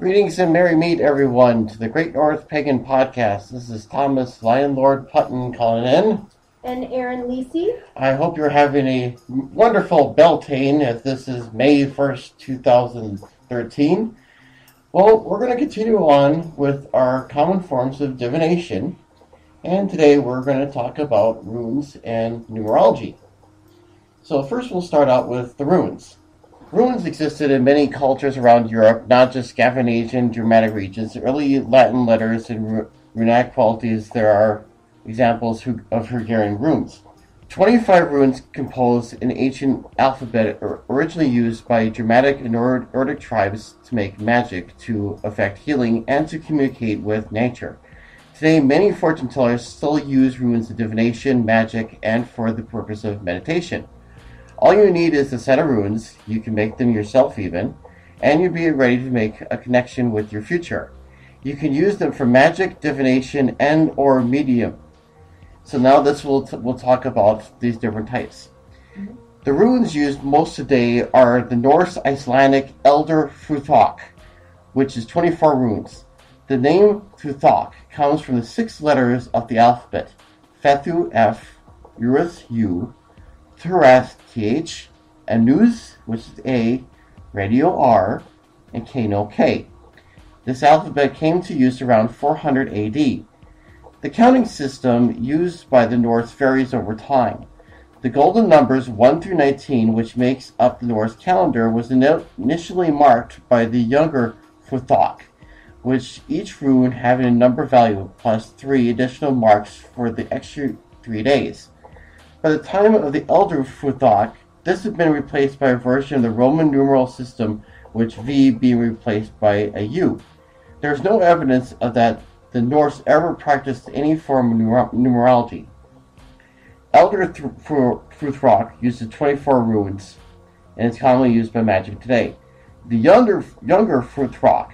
Greetings and merry meet, everyone, to the Great North Pagan Podcast. This is Thomas LionLord Punton calling in. And Erin Lecy. I hope you're having a wonderful Beltane, as this is May 1st, 2013. Well, we're going to continue on with our common forms of divination, and today we're going to talk about runes and numerology. So first we'll start out with the runes. Runes existed in many cultures around Europe, not just Scandinavian, Germanic regions. Early Latin letters and runic qualities, there are examples of Hungarian runes. 25 runes compose an ancient alphabet originally used by Germanic and Nordic tribes to make magic, to effect healing, and to communicate with nature. Today, many fortune tellers still use runes in divination, magic, and for the purpose of meditation. All you need is a set of runes, you can make them yourself even, and you'll be ready to make a connection with your future. You can use them for magic, divination, and or medium. So now we'll talk about these different types. The runes used most today are the Norse Icelandic Elder Futhok, which is 24 runes. The name Futhok comes from the 6 letters of the alphabet: Fethu F, Urus U, Thuras Th, Anus, which is A, Radio R, and Kano K. This alphabet came to use around 400 AD. The counting system used by the Norse varies over time. The golden numbers 1 through 19, which makes up the Norse calendar, was initially marked by the younger Futhok, which each rune having a number value plus 3 additional marks for the extra 3 days. By the time of the Elder Futhok, this had been replaced by a version of the Roman numeral system, with V being replaced by a U. There is no evidence of that the Norse ever practiced any form of numerology. Elder Futhok uses 24 runes, and is commonly used by magic today. The younger Futhok,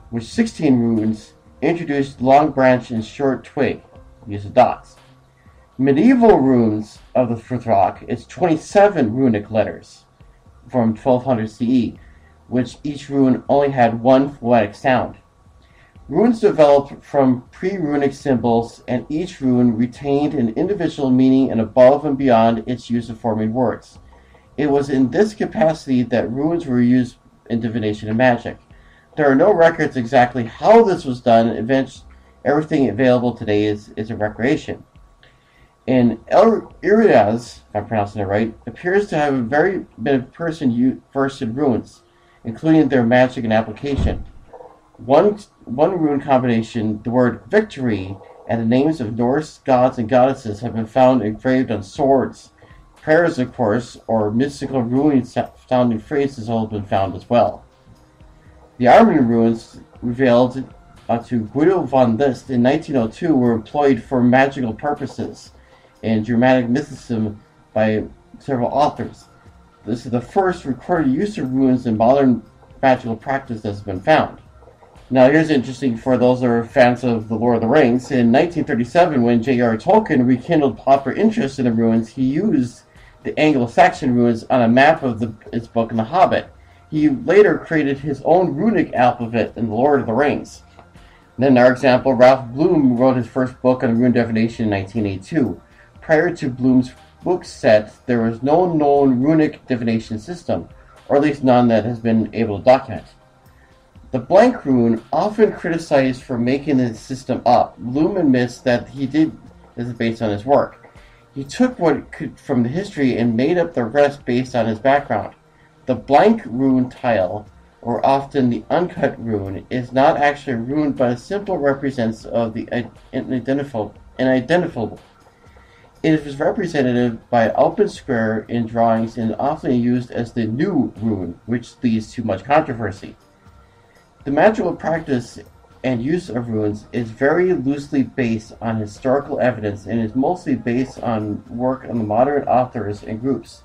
with 16 runes, introduced long branch and short twig, uses dots. Medieval runes of the Futhok is 27 runic letters from 1200 CE, which each rune only had one phonetic sound. Runes developed from pre-runic symbols, and each rune retained an individual meaning and above and beyond its use of forming words. It was in this capacity that runes were used in divination and magic. There are no records exactly how this was done. Everything available today is a recreation. And Iriaz, if I'm pronouncing it right, appears to have been a person versed in runes, including their magic and application. One rune combination, the word victory, and the names of Norse gods and goddesses have been found engraved on swords. Prayers, of course, or mystical rune-sounding phrases have been found as well. The Armenian runes revealed to Guido von List in 1902 were employed for magical purposes in Germanic mysticism by several authors. This is the first recorded use of runes in modern magical practice that has been found. Now here's interesting for those that are fans of The Lord of the Rings. In 1937, when J.R. Tolkien rekindled popular interest in the runes, he used the Anglo-Saxon runes on a map of his book in The Hobbit. He later created his own runic alphabet in The Lord of the Rings. And then our example, Ralph Bloom wrote his first book on rune divination in 1982. Prior to Bloom's book set, there was no known runic divination system, or at least none that has been able to document. The blank rune, often criticized for making the system up, Bloom admits that he did this based on his work. He took what could from the history and made up the rest based on his background. The blank rune tile, or often the uncut rune, is not actually a rune but a simple represents of the identifiable. It is represented by an open square in drawings and often used as the new rune, which leads to much controversy. The magical practice and use of runes is very loosely based on historical evidence and is mostly based on work on the modern authors and groups.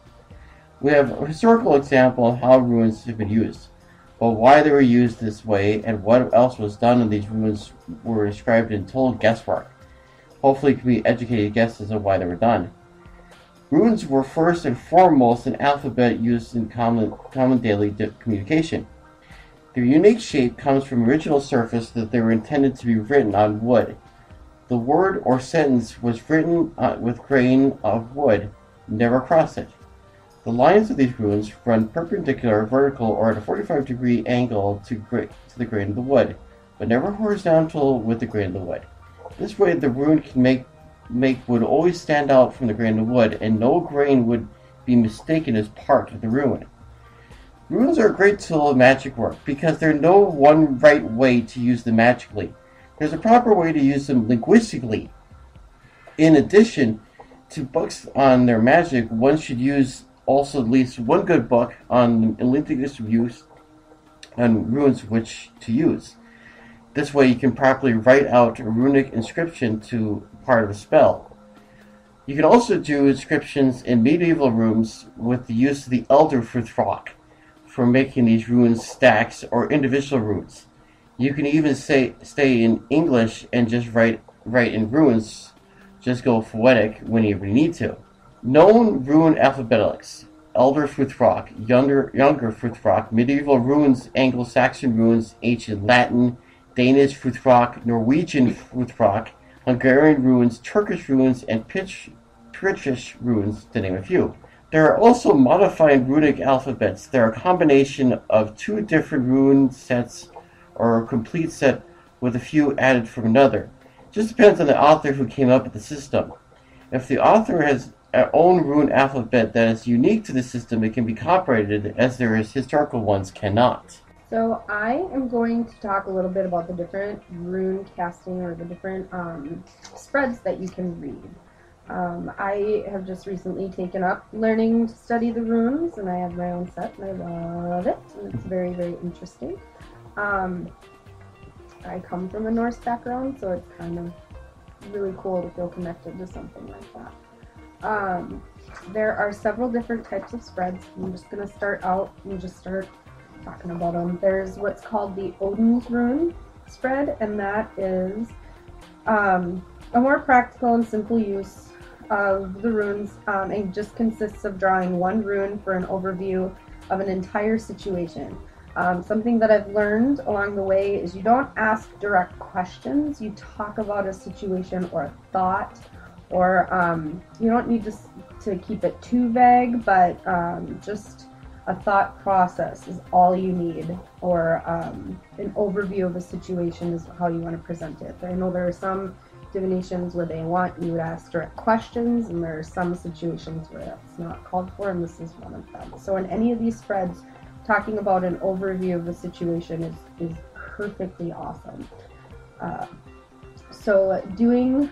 We have a historical example of how runes have been used, but why they were used this way and what else was done in these runes were described in total guesswork. Hopefully you can be educated guesses of why they were done. Runes were first and foremost an alphabet used in common daily communication. Their unique shape comes from the original surface that they were intended to be written on wood. The word or sentence was written with grain of wood, never across it. The lines of these runes run perpendicular, vertical, or at a 45-degree angle to the grain of the wood, but never horizontal with the grain of the wood. This way, the rune can make wood always stand out from the grain of wood, and no grain would be mistaken as part of the rune. Runes are a great tool of magic work because there's no one right way to use them magically. There's a proper way to use them linguistically. In addition to books on their magic, one should use also at least one good book on linguistic use and runes which to use. This way you can properly write out a runic inscription to part of a spell. You can also do inscriptions in medieval runes with the use of the Elder Fruthrock for making these runes stacks or individual runes. You can even stay in English and just write in runes, just go phonetic when you really need to. Known rune alphabetics: Elder Fruthrock, Younger Fruthrock, Medieval runes, Anglo-Saxon runes, Ancient Latin, Danish Fruthrock, Norwegian Fruthrock, Hungarian runes, Turkish runes, and Prittish runes, to name a few. There are also modified runic alphabets. They are a combination of two different rune sets or a complete set with a few added from another. It just depends on the author who came up with the system. If the author has their own rune alphabet that is unique to the system, it can be copyrighted as their historical ones cannot. So I am going to talk a little bit about the different rune casting or the different spreads that you can read. I have just recently taken up learning to study the runes, and I have my own set, and I love it, and it's very, very interesting. I come from a Norse background, so it's kind of really cool to feel connected to something like that. There are several different types of spreads. I'm just going to start out and just start talking about them. There's what's called the Odin's Rune spread, and that is a more practical and simple use of the runes. It just consists of drawing one rune for an overview of an entire situation. Something that I've learned along the way is you don't ask direct questions. You talk about a situation or a thought, or you don't need to keep it too vague, but just a thought process is all you need, or an overview of a situation is how you want to present it. I know there are some divinations where they want you to ask direct questions, and there are some situations where that's not called for, and this is one of them. So in any of these spreads, talking about an overview of the situation is perfectly awesome. So you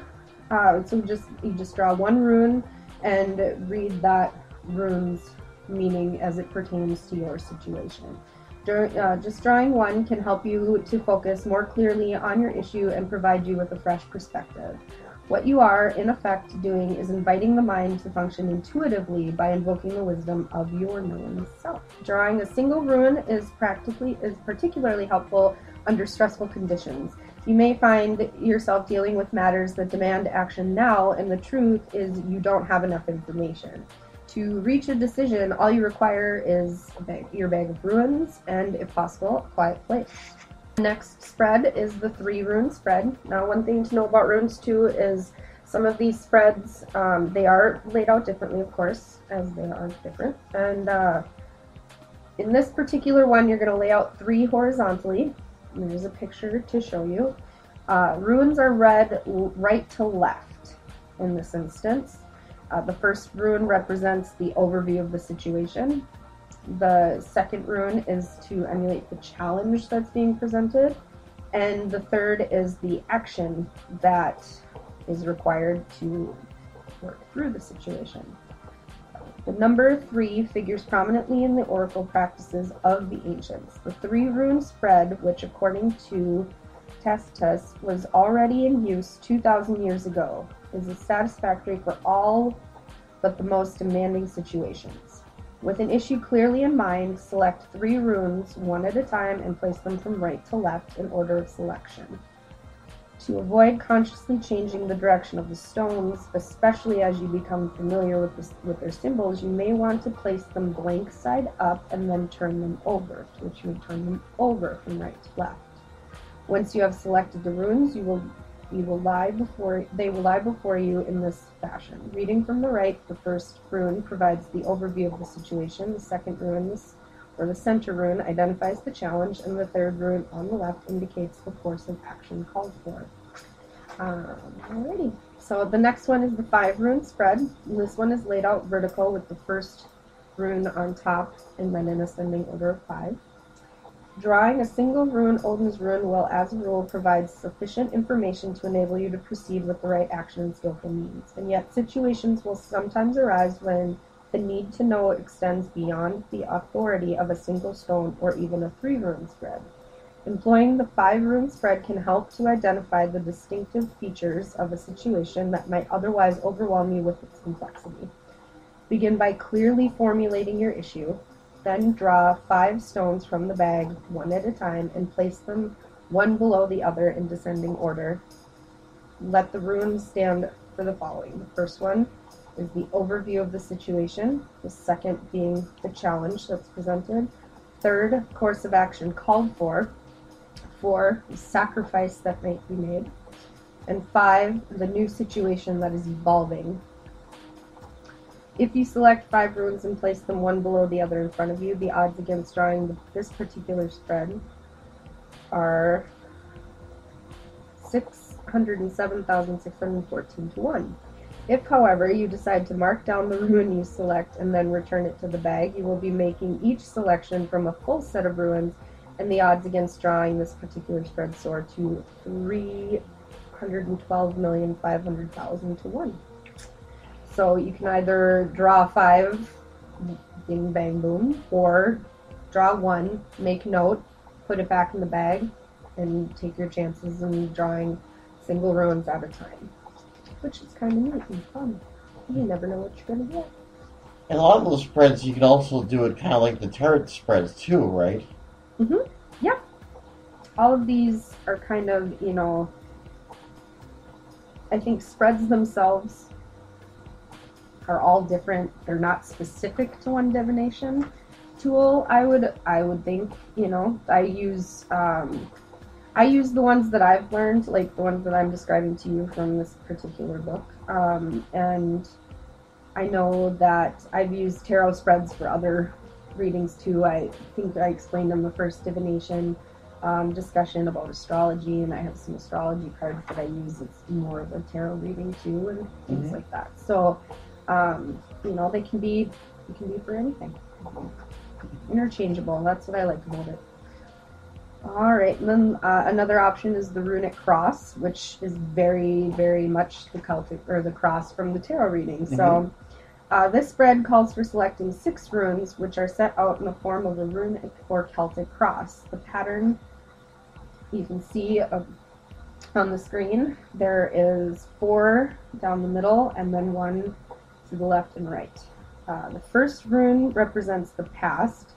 just draw one rune and read that rune's meaning as it pertains to your situation. Just drawing one can help you to focus more clearly on your issue and provide you with a fresh perspective. What you are, in effect, doing is inviting the mind to function intuitively by invoking the wisdom of your known self. Drawing a single rune is particularly helpful under stressful conditions. You may find yourself dealing with matters that demand action now, and the truth is you don't have enough information. To reach a decision, all you require is your bag of runes and, if possible, a quiet place. The next spread is the 3-rune spread. Now, one thing to know about runes, too, is some of these spreads, they are laid out differently, of course, as they are different. And in this particular one, you're going to lay out 3 horizontally. And there's a picture to show you. Runes are read right to left in this instance. The first rune represents the overview of the situation. The second rune is to emulate the challenge that's being presented. And the third is the action that is required to work through the situation. The number 3 figures prominently in the oracle practices of the ancients. The 3-rune spread, which according to Tacitus was already in use 2,000 years ago, is satisfactory for all but the most demanding situations. With an issue clearly in mind, select 3 runes one at a time and place them from right to left in order of selection. To avoid consciously changing the direction of the stones, especially as you become familiar with their symbols, you may want to place them blank side up and then turn them over, which you would turn them over from right to left. Once you have selected the runes, they will lie before you in this fashion. Reading from the right, the first rune provides the overview of the situation, the second rune, or the center rune, identifies the challenge, and the third rune on the left indicates the course of action called for. Alrighty, so the next one is the 5-rune spread. This one is laid out vertical with the first rune on top and then in ascending order of 5. Drawing a single rune, Odin's rune, will, as a rule, provide sufficient information to enable you to proceed with the right action and skillful means. And yet situations will sometimes arise when the need to know extends beyond the authority of a single stone or even a 3-rune spread. Employing the 5-rune spread can help to identify the distinctive features of a situation that might otherwise overwhelm you with its complexity. Begin by clearly formulating your issue, then draw 5 stones from the bag, one at a time, and place them one below the other in descending order. Let the runes stand for the following. The first one is the overview of the situation, the second being the challenge that's presented, third, course of action called for, 4, the sacrifice that might be made, and 5, the new situation that is evolving. If you select 5 runes and place them one below the other in front of you, the odds against drawing this particular spread are 607,614 to 1. If, however, you decide to mark down the rune you select and then return it to the bag, you will be making each selection from a full set of runes, and the odds against drawing this particular spread soar to 312,500,000 to 1. So you can either draw 5, bing, bang, boom, or draw 1, make note, put it back in the bag, and take your chances in drawing single runes at a time. Which is kind of neat and fun. You never know what you're going to get. And a lot of those spreads, you can also do it kind of like the tarot spreads too, right? Mm-hmm. Yep. All of these are kind of, I think spreads themselves are all different. They're not specific to one divination tool. I would think, I use the ones that I've learned, like the ones that I'm describing to you from this particular book. And I know that I've used tarot spreads for other readings too. I think I explained in the first divination discussion about astrology, and I have some astrology cards that I use. It's more of a tarot reading too, and things like that. So, they can be for anything. Interchangeable. That's what I like about it. Alright, and then another option is the runic cross, which is very, very much the Celtic, or the cross from the tarot reading. So, this spread calls for selecting 6 runes, which are set out in the form of a runic or Celtic cross. The pattern you can see on the screen, there is 4 down the middle, and then 1 to the left and right. The first rune represents the past,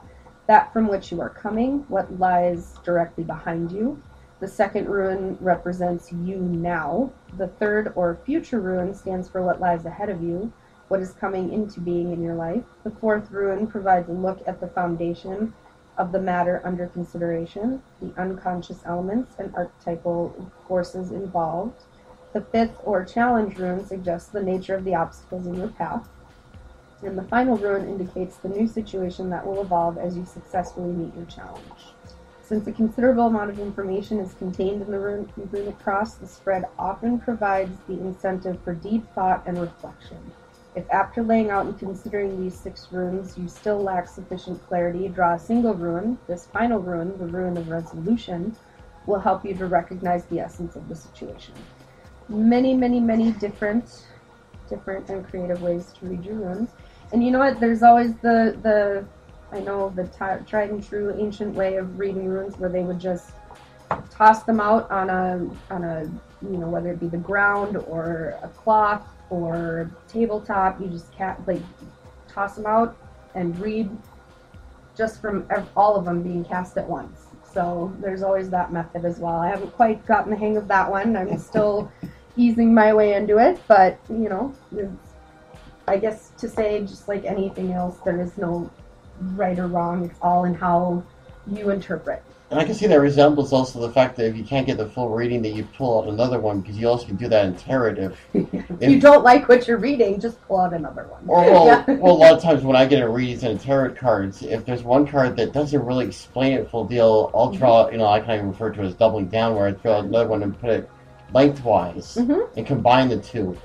that from which you are coming, what lies directly behind you. The second rune represents you now. The third or future rune stands for what lies ahead of you, what is coming into being in your life. The fourth rune provides a look at the foundation of the matter under consideration, the unconscious elements and archetypal forces involved. The fifth or challenge rune suggests the nature of the obstacles in your path. And the final rune indicates the new situation that will evolve as you successfully meet your challenge. Since a considerable amount of information is contained in the runic cross, the spread often provides the incentive for deep thought and reflection. If after laying out and considering these 6 runes you still lack sufficient clarity, draw a single rune. This final rune, the rune of resolution, will help you to recognize the essence of the situation. Many, many, many different and creative ways to read your runes. And you know what? There's always the tried and true ancient way of reading runes where they would just toss them out on a whether it be the ground or a cloth or tabletop. You just toss them out and read just from all of them being cast at once. So there's always that method as well. I haven't quite gotten the hang of that one. I'm still easing my way into it, but you know, I guess to say just like anything else, there is no right or wrong. It's all in how you interpret. And I can see that resembles also the fact that if you can't get the full reading, that you pull out another one, because you also can do that in tarot. If you don't like what you're reading, just pull out another one. Or well, a lot of times when I get a readings in tarot cards, if there's one card that doesn't really explain it full deal, I'll draw, you know, I kind of refer to it as doubling down, where I draw another one and put it lengthwise and combine the two.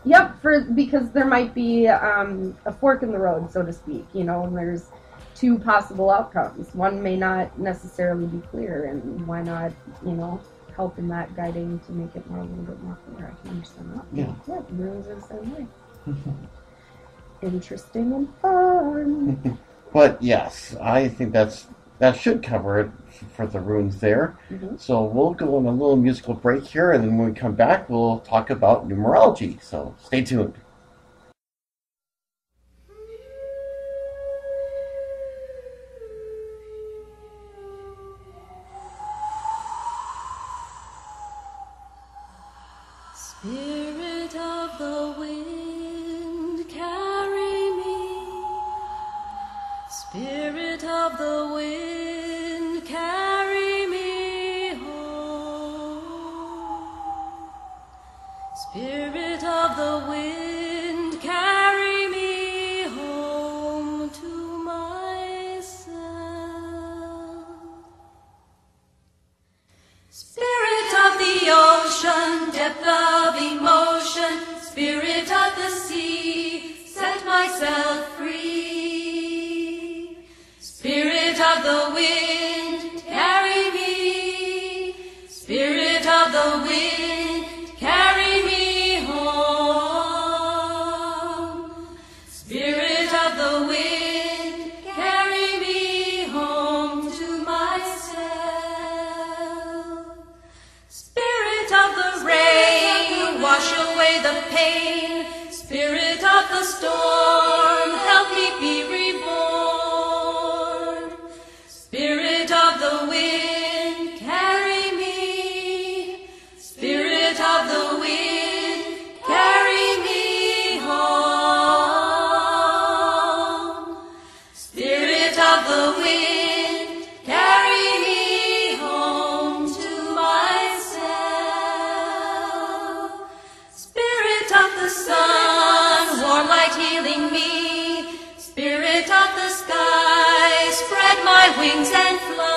Yep, because there might be a fork in the road, so to speak, you know, and there's two possible outcomes. One may not necessarily be clear, and why not, you know, help in that guiding to make it a little bit more clear. I can understand that. Yeah, runes are the same way. Interesting and fun. But yes, I think that should cover it for the runes there. So we'll go on a little musical break here, and then when we come back, we'll talk about numerology. So stay tuned. Spirit of the wind, carry me. Spirit of the wind, carry me home. Spirit of the wind, carry me home to myself. Spirit of the ocean, depth of emotion, spirit of the sea, set myself free. Spirit of the wind, carry me. Spirit of the wind, carry me home. Spirit of the wind, carry me home to myself. Spirit of the rain, wash away the pain. Spirit of the storm, help me be reborn. Spirit of the wind, carry me. Spirit of the wind, carry me home. Spirit of the wind, carry me home to myself. Spirit of the sun, warm light healing me. Spirit of the sky, spread my wings and fly.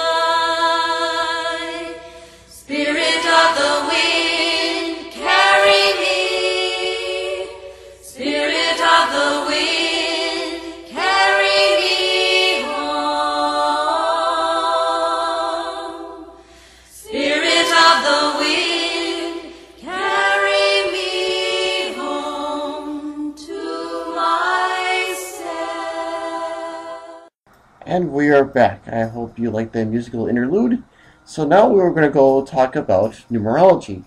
Spirit of the wind, carry me. Spirit of the wind, carry me home. Spirit of the wind, carry me home to myself. And we are back. I hope you liked that musical interlude. So now we're going to go talk about numerology.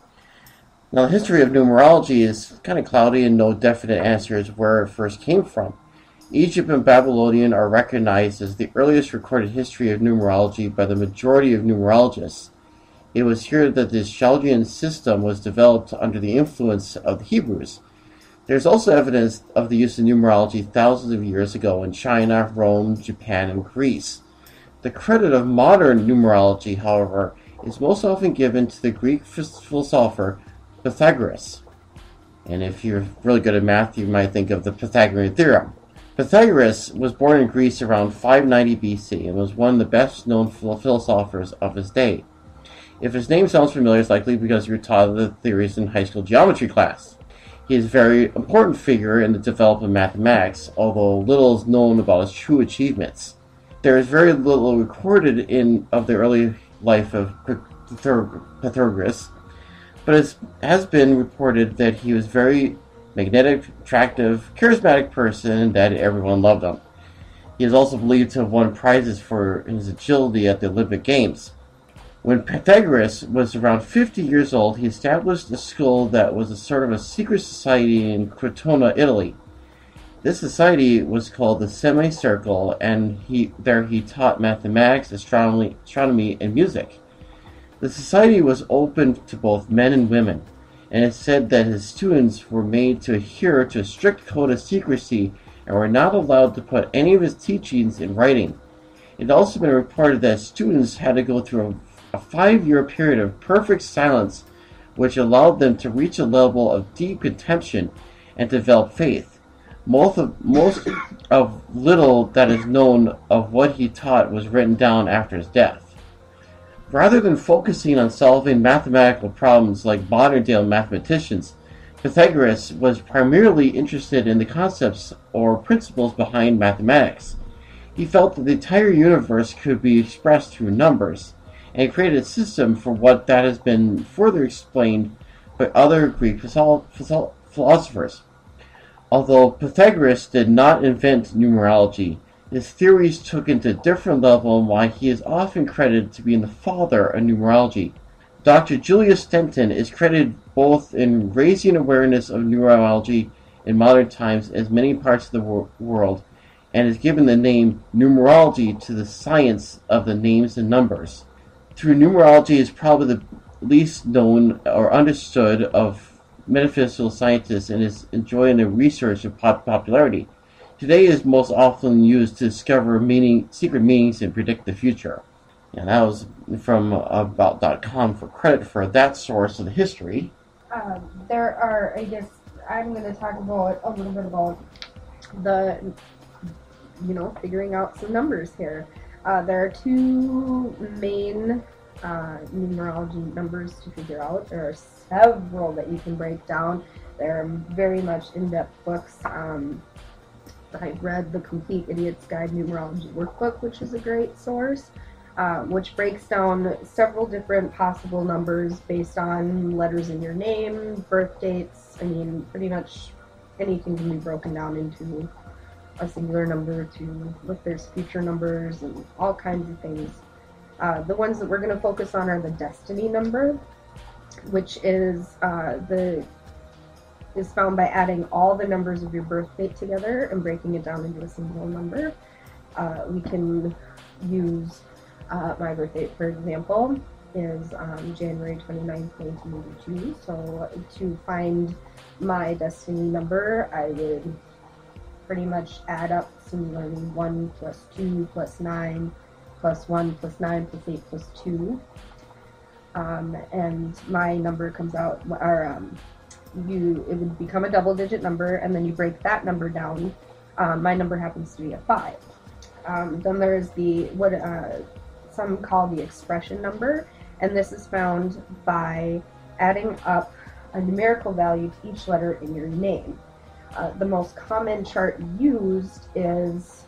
Now, the history of numerology is kind of cloudy and no definite answer as where it first came from. Egypt and Babylonian are recognized as the earliest recorded history of numerology by the majority of numerologists. It was here that the Chaldean system was developed under the influence of the Hebrews. There's also evidence of the use of numerology thousands of years ago in China, Rome, Japan, and Greece. The credit of modern numerology, however, is most often given to the Greek philosopher Pythagoras. And if you're really good at math, you might think of the Pythagorean theorem. Pythagoras was born in Greece around 590 BC and was one of the best-known philosophers of his day. If his name sounds familiar, it's likely because you were taught the theories in high school geometry class. He is a very important figure in the development of mathematics, although little is known about his true achievements. There is very little recorded of the early life of Pythagoras, but it has been reported that he was very magnetic, attractive, charismatic person, and that everyone loved him. He is also believed to have won prizes for his agility at the Olympic Games. When Pythagoras was around 50 years old, he established a school that was a sort of a secret society in Crotona, Italy. This society was called the Semicircle, and he taught mathematics, astronomy, and music. The society was open to both men and women, and it said that his students were made to adhere to a strict code of secrecy and were not allowed to put any of his teachings in writing. It had also been reported that students had to go through a 5-year period of perfect silence, which allowed them to reach a level of deep contemplation and develop faith. Most of little that is known of what he taught was written down after his death. Rather than focusing on solving mathematical problems like modern-day mathematicians, Pythagoras was primarily interested in the concepts or principles behind mathematics. He felt that the entire universe could be expressed through numbers, and created a system for what that has been further explained by other Greek philosophers. Although Pythagoras did not invent numerology, his theories took it to a different level, and why he is often credited to being the father of numerology. Dr. Julius Stenton is credited both in raising awareness of numerology in modern times as many parts of the world, and has given the name numerology to the science of the names and numbers. Through numerology is probably the least known or understood of metaphysical scientists and is enjoying a research of popularity. Today is most often used to discover secret meanings and predict the future. And that was from About.com for credit for that source of the history. There are, I guess, I'm going to talk about a little bit about the, figuring out some numbers here. There are two main numerology numbers to figure out. There are several that you can break down. They're very much in-depth books. I've read the Complete Idiot's Guide Numerology Workbook, which is a great source, which breaks down several different possible numbers based on letters in your name, birth dates. I mean, pretty much anything can be broken down into a singular number to look, there's future numbers and all kinds of things. The ones that we're going to focus on are the destiny number, which is is found by adding all the numbers of your birth date together and breaking it down into a single number. We can use my birth date, for example, is January 29th, 1982. So to find my destiny number, I would pretty much add up similarly 1 plus 2 plus 9 plus 1 plus 9 plus 8 plus 2. And my number comes out, it would become a double-digit number, and then you break that number down. My number happens to be a 5. Then there's what some call the expression number, and this is found by adding up a numerical value to each letter in your name. The most common chart used is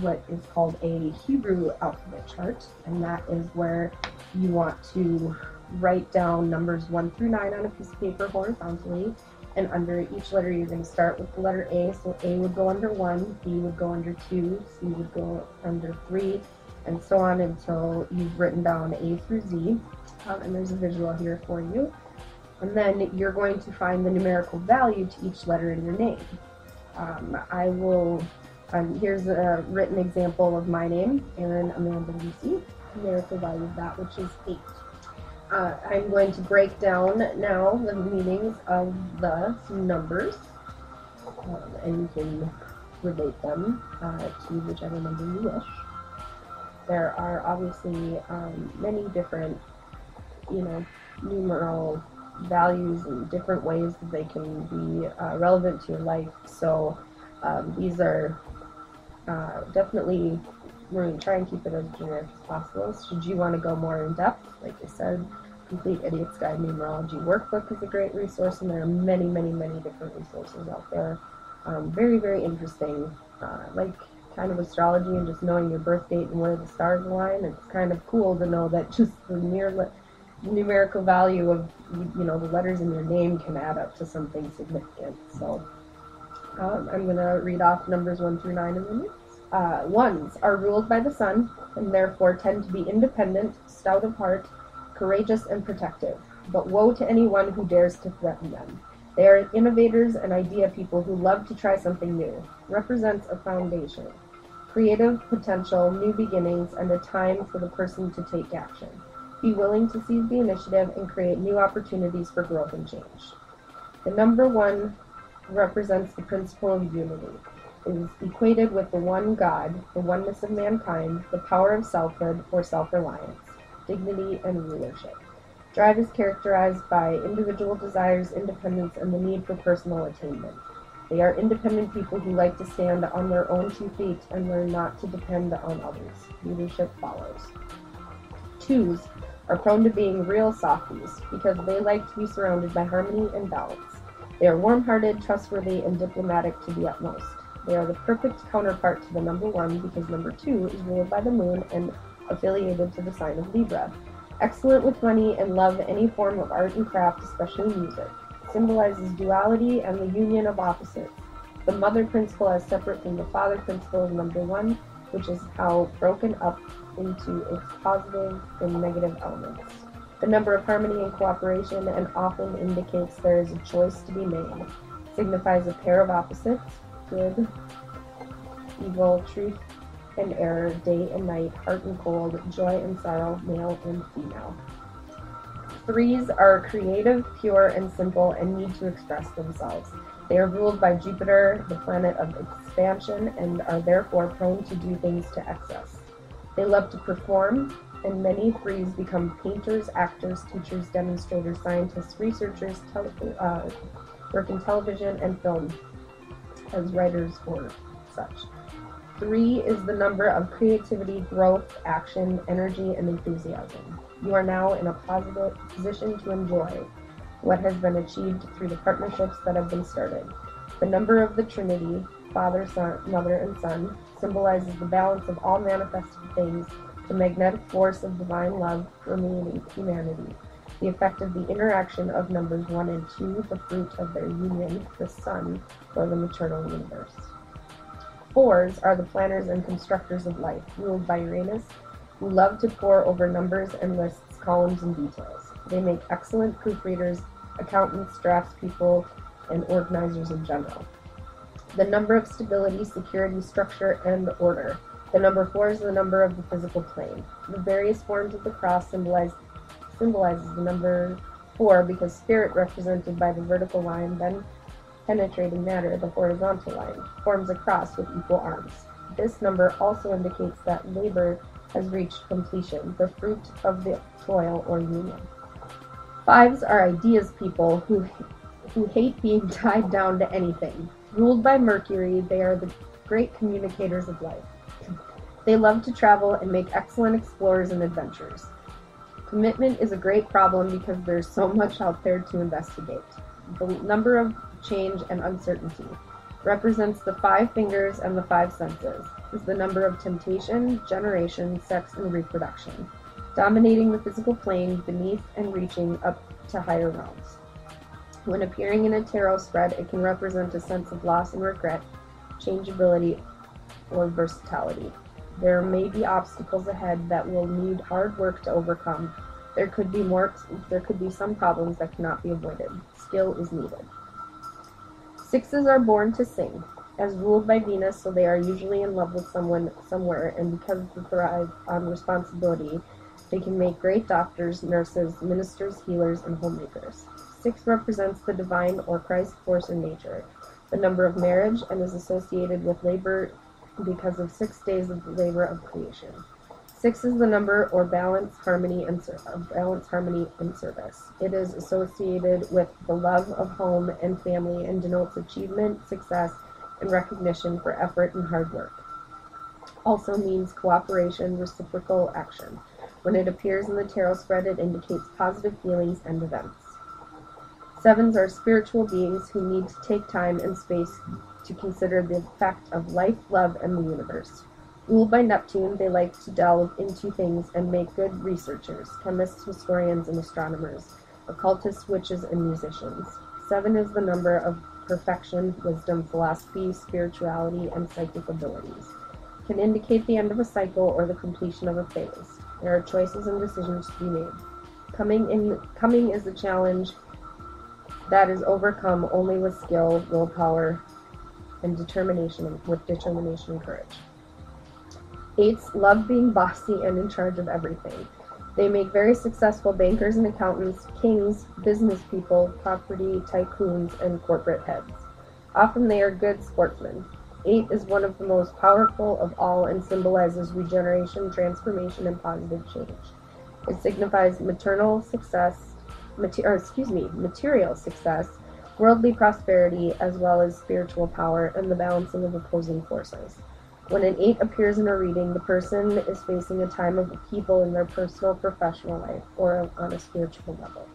what is called a Hebrew alphabet chart, and that is where you want to write down numbers 1 through 9 on a piece of paper horizontally, and under each letter you're going to start with the letter A, so A would go under 1, B would go under 2, C would go under 3, and so on until you've written down A through Z, and there's a visual here for you. And then you're going to find the numerical value to each letter in your name. Here's a written example of my name, Erin Amanda Lecy. Numerical value of that, which is 8. I'm going to break down now the meanings of the numbers, and you can relate them to whichever number you wish. There are obviously many different, numeral values and different ways that they can be relevant to your life. So these are definitely, we're going to try and keep it as generic as possible. Should you want to go more in depth, like I said, Complete Idiot's Guide Numerology Workbook is a great resource, and there are many, many, many different resources out there. Very, very interesting, like kind of astrology and just knowing your birth date and where the stars align. It's kind of cool to know that just the numerical value of the letters in your name can add up to something significant. So I'm going to read off numbers 1 through 9 in a minute. Ones are ruled by the sun and therefore tend to be independent, stout of heart, courageous, and protective. But woe to anyone who dares to threaten them. They are innovators and idea people who love to try something new. Represents a foundation, creative potential, new beginnings, and a time for the person to take action. Be willing to seize the initiative and create new opportunities for growth and change. The number 1 represents the principle of unity. It is equated with the one God, the oneness of mankind, the power of selfhood or self-reliance, dignity, and rulership. Drive is characterized by individual desires, independence, and the need for personal attainment. They are independent people who like to stand on their own 2 feet and learn not to depend on others. Leadership follows. 2s are prone to being real softies because they like to be surrounded by harmony and balance. They are warm-hearted, trustworthy, and diplomatic to the utmost. They are the perfect counterpart to the number 1 because number 2 is ruled by the moon and affiliated to the sign of Libra. Excellent with money and love any form of art and craft, especially music. Symbolizes duality and the union of opposites. The mother principle as separate from the father principle is number 1, which is how broken up into its positive and negative elements. The number of harmony and cooperation and often indicates there is a choice to be made. Signifies a pair of opposites, good, evil, truth and error, day and night, hot and cold, joy and sorrow, male and female. 3s are creative, pure, and simple and need to express themselves. They are ruled by Jupiter, the planet of expansion, and are therefore prone to do things to excess. They love to perform, and many 3s become painters, actors, teachers, demonstrators, scientists, researchers, work in television and film as writers or such. 3 is the number of creativity, growth, action, energy, and enthusiasm. You are now in a positive position to enjoy what has been achieved through the partnerships that have been started. The number of the Trinity, Father, Son, Mother, and Son, symbolizes the balance of all manifested things, the magnetic force of divine love permeating humanity, the effect of the interaction of numbers 1 and 2, the fruit of their union, the Sun, or the maternal universe. 4s are the planners and constructors of life, ruled by Uranus, who love to pore over numbers and lists, columns, and details. They make excellent proofreaders, accountants, draftspeople, and organizers in general. The number of stability, security, structure, and order. The number 4 is the number of the physical plane. The various forms of the cross symbolizes the number 4 because spirit, represented by the vertical line, then penetrating matter, the horizontal line, forms a cross with equal arms. This number also indicates that labor has reached completion, the fruit of the toil or union. 5s are ideas people who hate being tied down to anything. Ruled by Mercury, they are the great communicators of life. They love to travel and make excellent explorers and adventurers. Commitment is a great problem because there's so much out there to investigate. The number of change and uncertainty represents the 5 fingers and the 5 senses, is the number of temptation, generation, sex, and reproduction, dominating the physical plane beneath and reaching up to higher realms. When appearing in a tarot spread, it can represent a sense of loss and regret, changeability, or versatility. There may be obstacles ahead that will need hard work to overcome. There could be some problems that cannot be avoided. Skill is needed. 6s are born to sing. As ruled by Venus, so they are usually in love with someone somewhere, and because they thrive on responsibility, they can make great doctors, nurses, ministers, healers, and homemakers. 6 represents the divine or Christ force in nature, the number of marriage, and is associated with labor because of 6 days of labor of creation. 6 is the number or balance, harmony, and service. It is associated with the love of home and family and denotes achievement, success, and recognition for effort and hard work. Also means cooperation, reciprocal action. When it appears in the tarot spread, it indicates positive feelings and events. 7s are spiritual beings who need to take time and space to consider the effect of life, love, and the universe. Ruled by Neptune, they like to delve into things and make good researchers, chemists, historians, and astronomers, occultists, witches, and musicians. 7 is the number of perfection, wisdom, philosophy, spirituality, and psychic abilities. It can indicate the end of a cycle or the completion of a phase. There are choices and decisions to be made. Coming is a challenge that is overcome only with skill, willpower, and determination and courage. 8s love being bossy and in charge of everything. They make very successful bankers and accountants, kings, business people, property tycoons, and corporate heads. Often they are good sportsmen. 8 is one of the most powerful of all and symbolizes regeneration, transformation, and positive change. It signifies material success, worldly prosperity, as well as spiritual power and the balancing of opposing forces. When an 8 appears in a reading, the person is facing a time of upheaval in their personal, professional life, or on a spiritual level.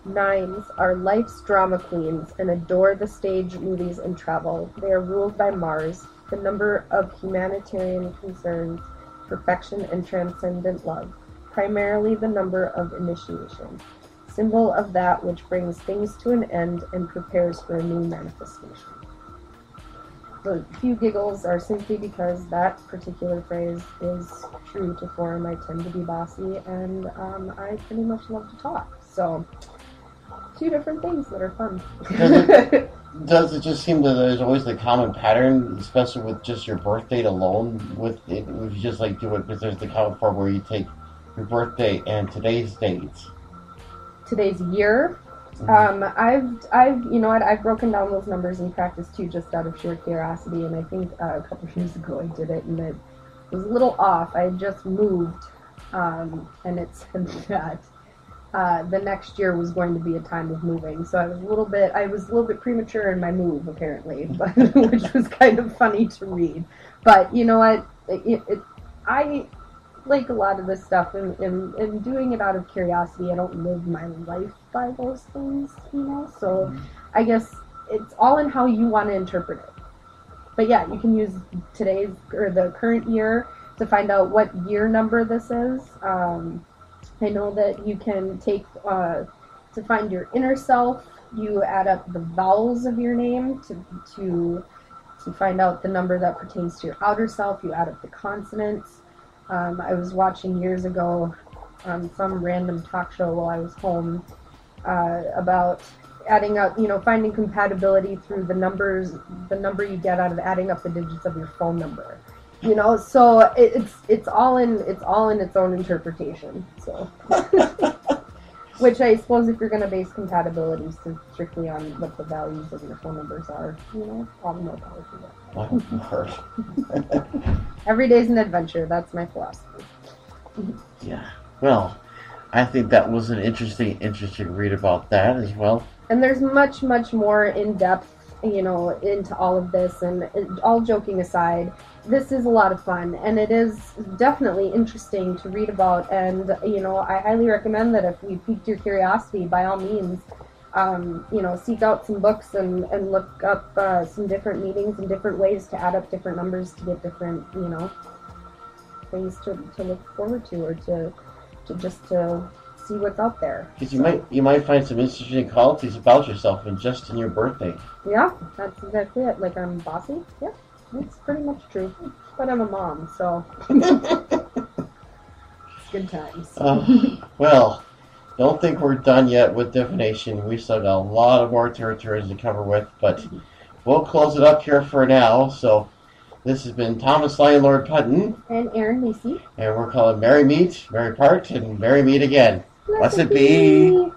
9s are life's drama queens and adore the stage, movies, and travel. They are ruled by Mars, the number of humanitarian concerns, perfection, and transcendent love, primarily the number of initiation, symbol of that which brings things to an end and prepares for a new manifestation. The few giggles are simply because that particular phrase is true to form. I tend to be bossy, and I pretty much love to talk. So, 2 different things that are fun. Does it just seem that there's always the common pattern, especially with just your birth date alone? With it, if you just like do it because there's the common form where you take your birthday and today's dates. Today's year. I've broken down those numbers in practice too, just out of sheer curiosity, and I think a couple of years ago I did it, and it was a little off. I had just moved, and it said that the next year was going to be a time of moving, so I was a little bit premature in my move, apparently, but which was kind of funny to read. But you know what? I like a lot of this stuff, and doing it out of curiosity. I don't live my life by those things, so I guess it's all in how you want to interpret it. But yeah, you can use today's or the current year to find out what year number this is. I know that you can take to find your inner self, you add up the vowels of your name to find out the number that pertains to your outer self. You add up the consonants. I was watching years ago on some random talk show while I was home about adding up, finding compatibility through the number you get out of adding up the digits of your phone number. So it's all in its own interpretation. So, which I suppose if you're going to base compatibility strictly on what the values of your phone numbers are, all the more power to that. Every day's an adventure. That's my philosophy. Yeah. Well, I think that was an interesting read about that as well. And there's much, much more in depth, into all of this. And all joking aside, this is a lot of fun, and it is definitely interesting to read about. And I highly recommend that if we piqued your curiosity, by all means, seek out some books and look up some different meanings and different ways to add up different numbers to get different, things to look forward to, or to see what's out there. Because you might find some interesting qualities about yourself just in your birthday. Yeah, that's exactly it. Like, I'm bossy. Yeah, it's pretty much true. But I'm a mom, so it's good times. Well, don't think we're done yet with divination. We still got a lot of more territories to cover with, but we'll close it up here for now. So this has been Thomas LionLord Punton and Erin Lecy, and we're calling Merry Meet, Merry Part, and Merry Meet again. Blessed be.